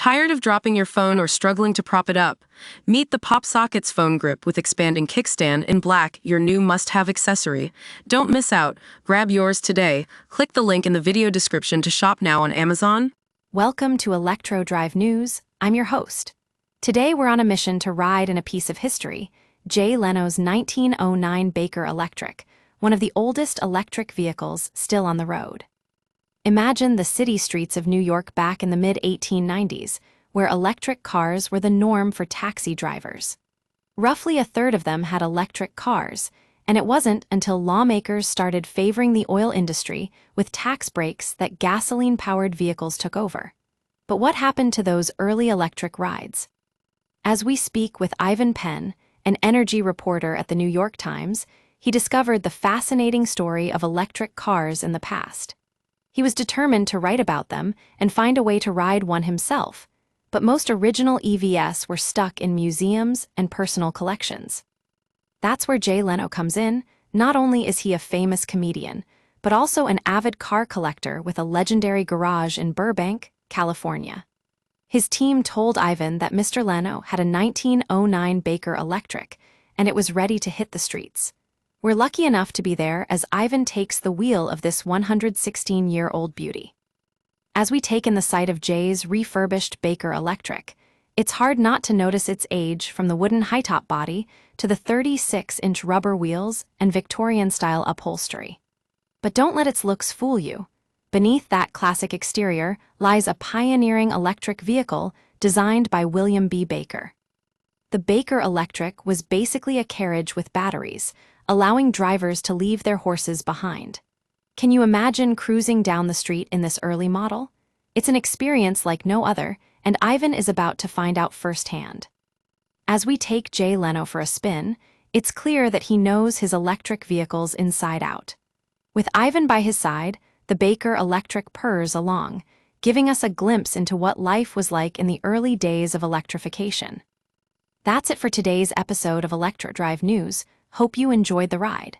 Tired of dropping your phone or struggling to prop it up? Meet the Pop Sockets phone grip with expanding kickstand in black, your new must-have accessory. Don't miss out. Grab yours today. Click the link in the video description to shop now on Amazon. Welcome to Electro Drive News. I'm your host. Today we're on a mission to ride in a piece of history, Jay Leno's 1909 Baker Electric, one of the oldest electric vehicles still on the road. Imagine the city streets of New York back in the mid-1890s, where electric cars were the norm for taxi drivers. Roughly a third of them had electric cars, and it wasn't until lawmakers started favoring the oil industry with tax breaks that gasoline-powered vehicles took over. But what happened to those early electric rides? As we speak with Ivan Penn, an energy reporter at the New York Times, he discovered the fascinating story of electric cars in the past. He was determined to write about them and find a way to ride one himself, but most original EVs were stuck in museums and personal collections. That's where Jay Leno comes in. Not only is he a famous comedian, but also an avid car collector with a legendary garage in Burbank, California. His team told Ivan that Mr. Leno had a 1909 Baker Electric, and it was ready to hit the streets. We're lucky enough to be there as Ivan takes the wheel of this 116-year-old beauty. As we take in the sight of Jay's refurbished Baker Electric, it's hard not to notice its age, from the wooden high-top body to the 36-inch rubber wheels and Victorian-style upholstery. But don't let its looks fool you. Beneath that classic exterior lies a pioneering electric vehicle designed by William B. Baker. The Baker Electric was basically a carriage with batteries, allowing drivers to leave their horses behind. Can you imagine cruising down the street in this early model? It's an experience like no other, and Ivan is about to find out firsthand. As we take Jay Leno for a spin, it's clear that he knows his electric vehicles inside out. With Ivan by his side, the Baker Electric purrs along, giving us a glimpse into what life was like in the early days of electrification. That's it for today's episode of Electro Drive News. Hope you enjoyed the ride.